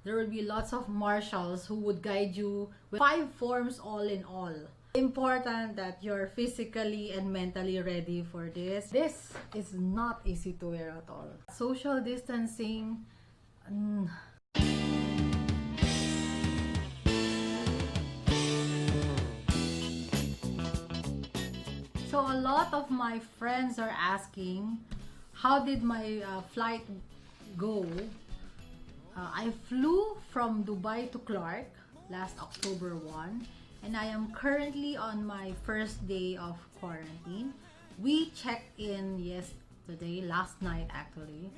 there will be lots of marshals who would guide you with 5 forms all in all. Important that you're physically and mentally ready for this. This is not easy to wear at all. Social distancing. So a lot of my friends are asking, how did my flight go? I flew from Dubai to Clark last October 1, and I am currently on my first day of quarantine. We checked in yesterday, last night actually.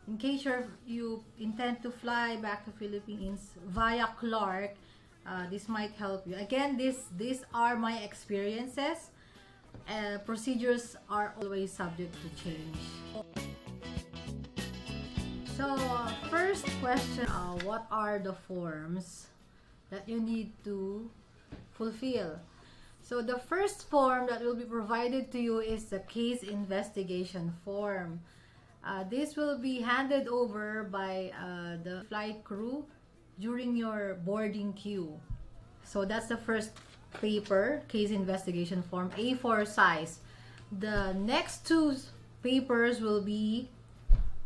In case you intend to fly back to Philippines via Clark, this might help you. Again, these are my experiences. Procedures are always subject to change. So, first question, what are the forms that you need to fulfill? So, the first form that will be provided to you is the case investigation form. This will be handed over by the flight crew during your boarding queue. So, that's the first paper, case investigation form, A4 size. The next 2 papers will be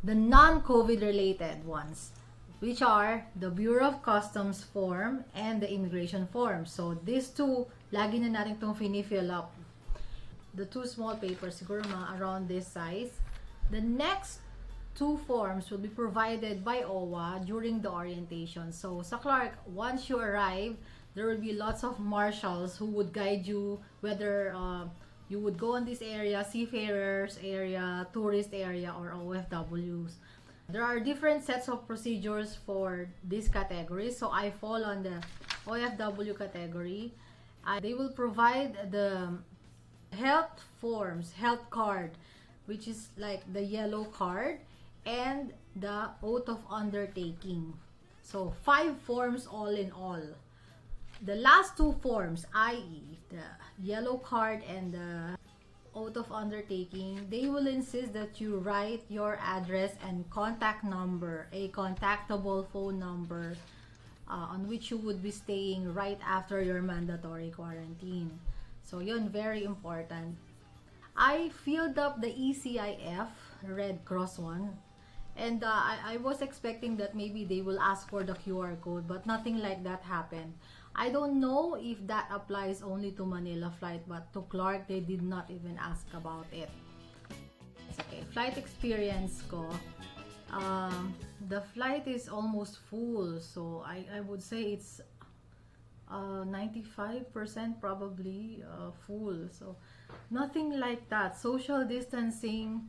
the non-COVID related ones, which are the Bureau of Customs form and the immigration form. So these 2, lagi na natin itong fini-fill up. The 2 small papers, siguro mga around this size. The next 2 forms will be provided by OWA during the orientation. So sa Clark, once you arrive, there will be lots of marshals who would guide you whether you would go in this area, seafarers area, tourist area, or OFWs. There are different sets of procedures for these categories. So I fall on the OFW category. They will provide the health forms, health card, which is like the yellow card, and the oath of undertaking. So 5 forms all in all. The last 2 forms, i.e. the yellow card and the oath of undertaking, they will insist that you write your address and contact number, a contactable phone number on which you would be staying right after your mandatory quarantine. So yun, very important. I filled up the ECIF, Red Cross one, and I was expecting that maybe they will ask for the QR code, but nothing like that happened. I don't know if that applies only to Manila flight, but to Clark, they did not even ask about it. It's okay. Flight experience ko. The flight is almost full, so I would say it's 95% probably full. So nothing like that. Social distancing,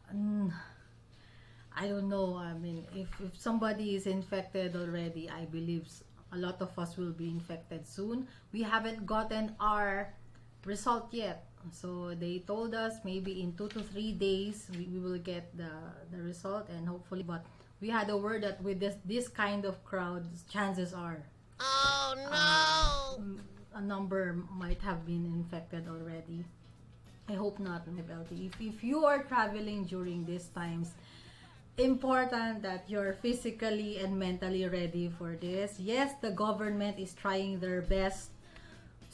I don't know. I mean, if somebody is infected already, I believe a lot of us will be infected soon. We haven't gotten our result yet. So they told us maybe in 2 to 3 days we will get the result, and hopefully, but we had a word that with this kind of crowd, chances are a number might have been infected already. I hope not. If you are traveling during these times, important that you're physically and mentally ready for this. Yes, the government is trying their best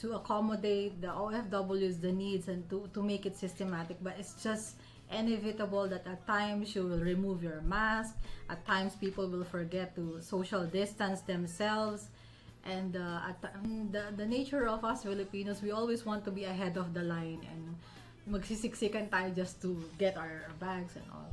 to accommodate the OFWs, the needs, and to make it systematic, but it's just inevitable that at times you will remove your mask, at times people will forget to social distance themselves, and the nature of us Filipinos, we always want to be ahead of the line and magsisiksikan tayo just to get our bags and all.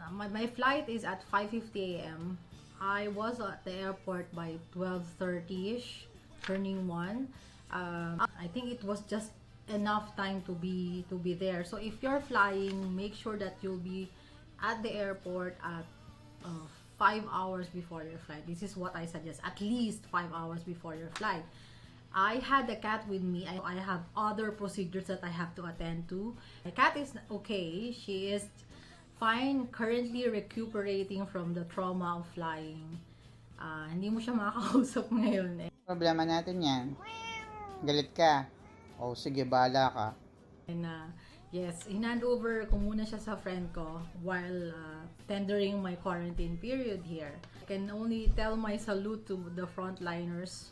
My flight is at 5:50 a.m. I was at the airport by 12:30ish, turning 1. I think it was just enough time to be there. So if you're flying, make sure that you'll be at the airport at 5 hours before your flight. This is what I suggest, at least 5 hours before your flight. I had the cat with me. I have other procedures that I have to attend to. My cat is okay. She is fine, currently recuperating from the trauma of flying. Hindi mo siya makakausap ngayon eh. Problema natin yan. Galit ka. O sige, bahala ka. And yes, hinand over ko muna siya sa friend ko while tendering my quarantine period here. can only tell my salute to the frontliners.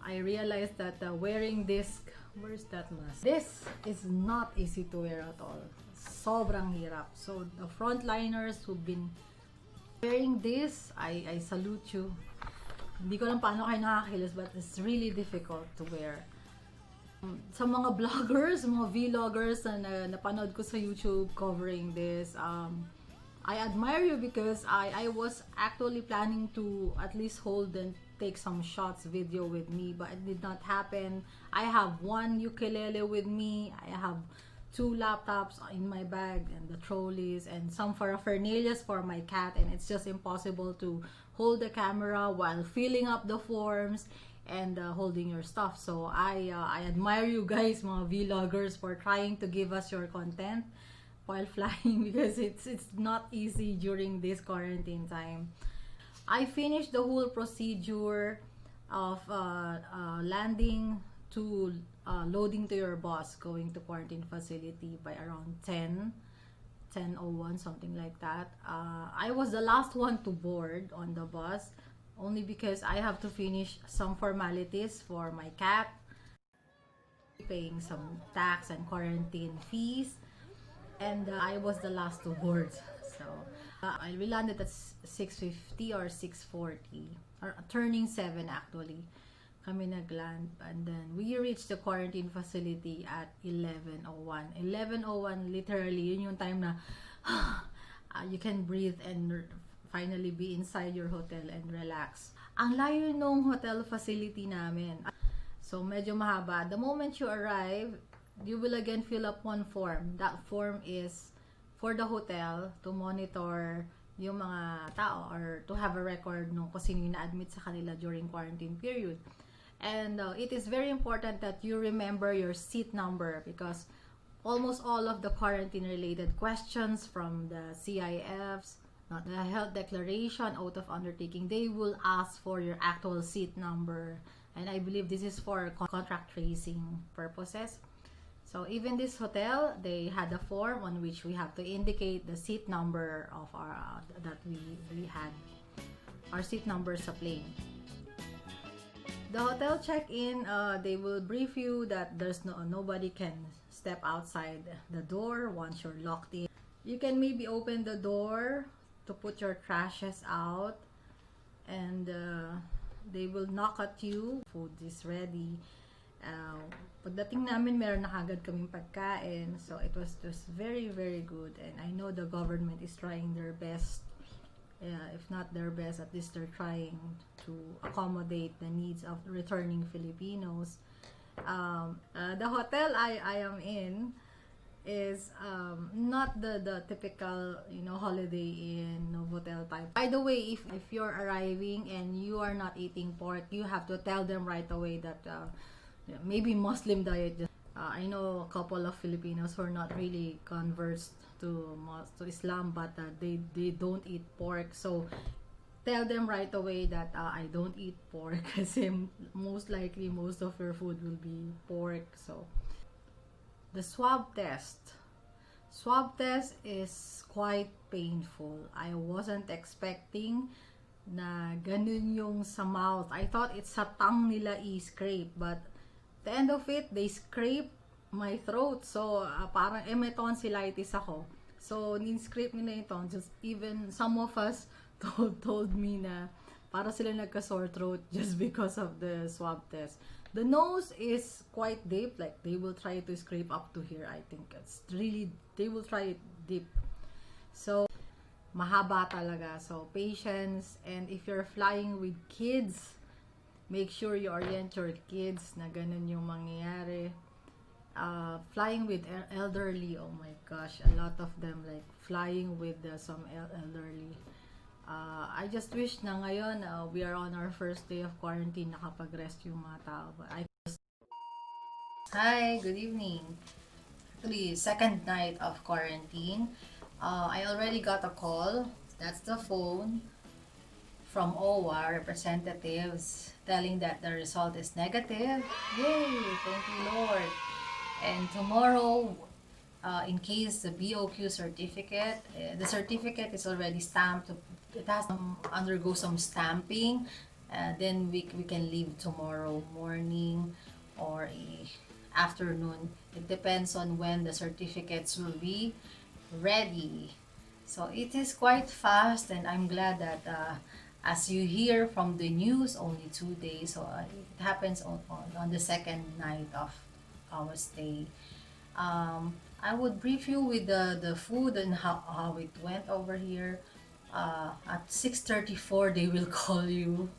I realized that wearing this, where's that mask? This is not easy to wear at all. Sobrang hirap. So the frontliners who've been wearing this, I salute you. Hindi ko lang paano kayo nakakakilos, but it's really difficult to wear. Sa mga vloggers, mga vloggers na napanood ko sa YouTube covering this, I admire you because I was actually planning to at least hold and take some shots video with me, but it did not happen. I have one ukulele with me, I have 2 laptops in my bag and the trolleys and some paraphernalias for my cat, and it's just impossible to hold the camera while filling up the forms and holding your stuff. So I admire you guys, mga vloggers, for trying to give us your content while flying, because it's not easy during this quarantine time. I finished the whole procedure of landing to loading to your bus, going to quarantine facility by around 10:01, something like that. I was the last one to board on the bus, only because I have to finish some formalities for my cat, paying some tax and quarantine fees, and I was the last to board. So we landed at 6:50 or 6:40, or turning 7 actually. Kami nagland, and then we reached the quarantine facility at 11:01. 11:01, literally, yun yung time na you can breathe and finally be inside your hotel and relax. Ang layo nung hotel facility namin. So, medyo mahaba. The moment you arrive, you will again fill up one form. That form is for the hotel to monitor yung mga tao or to have a record nung kung sino yung na-admit sa kanila during quarantine period. And it is very important that you remember your seat number, because almost all of the quarantine-related questions from the CIFs, the health declaration, oath of undertaking, they will ask for your actual seat number. And I believe this is for contract tracing purposes. So even this hotel, they had a form on which we have to indicate the seat number of our that we had, our seat number sa plane. The hotel check-in, they will brief you that there's nobody can step outside the door once you're locked in. You can maybe open the door to put your trashes out, and they will knock at you. Food is ready. Pagdating namin, meron na kagad kaming pagkain. So it was just very, very good. And I know the government is trying their best. If not their best, at least they're trying to accommodate the needs of returning Filipinos. The hotel I am in is not the typical, Holiday Inn hotel type. By the way, if you're arriving and you are not eating pork, you have to tell them right away that maybe Muslim diet. I know a couple of Filipinos who are not really converts to Islam, but they don't eat pork. So tell them right away that I don't eat pork, kasi most likely most of your food will be pork. So the swab test is quite painful. I wasn't expecting na ganun yung sa mouth. I thought it's sa tongue nila i-scrape, but the end of it, they scrape my throat. So, parang may tonsillitis ako. So, nin-scrape nila yung tonsils. Even some of us told me na para sila nagka-sore throat just because of the swab test. The nose is quite deep. Like, they will try to scrape up to here. I think it's really, they will try it deep. So, mahaba talaga. So, patience. And if you're flying with kids, make sure you orient your kids na ganun yung mangyayari. Flying with elderly, oh my gosh, a lot of them like flying with some elderly. I just wish na ngayon we are on our first day of quarantine, nakapag-rest yung mga tao. But Hi, good evening. Actually, second night of quarantine. I already got a call. That's the phone from OWA representatives telling that the result is negative. Yay! Thank you, Lord. And tomorrow, in case the BOQ certificate, the certificate is already stamped it has to undergo some stamping. Then we can leave tomorrow morning or afternoon. It depends on when the certificates will be ready. So it is quite fast, and I'm glad that as you hear from the news, only 2 days. So it happens on the second night of our stay. I would brief you with the food and how it went over here. At 6:34, they will call you.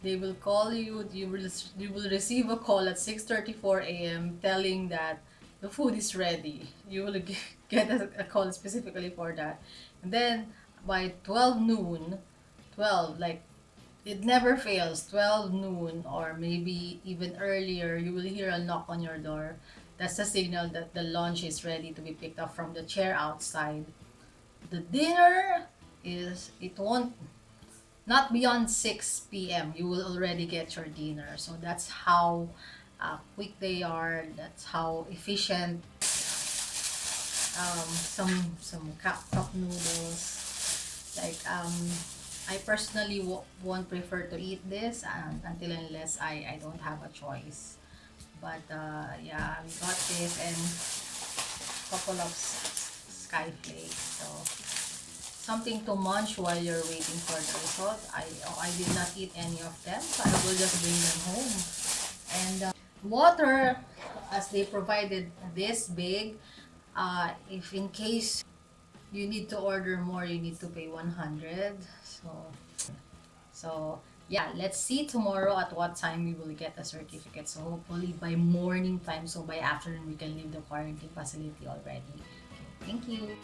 They will call you. You will receive a call at 6:34 a.m. telling that the food is ready. You will get a call specifically for that. And then by 12 noon, 12 like it never fails, 12 noon or maybe even earlier, you will hear a knock on your door. That's a signal that the lunch is ready to be picked up from the chair outside. The dinner is, it won't, not beyond 6 p.m. You will already get your dinner. So that's how quick they are. That's how efficient. Some cup noodles. Like I personally won't prefer to eat this until unless I don't have a choice. But yeah, we got this and couple of sky flakes. So something to munch while you're waiting for the result. I did not eat any of them, so I will just bring them home. And water, as they provided this big, if in case you need to order more, you need to pay 100. So yeah, let's see tomorrow at what time we will get a certificate. So hopefully by morning time, so by afternoon we can leave the quarantine facility already. Okay, thank you.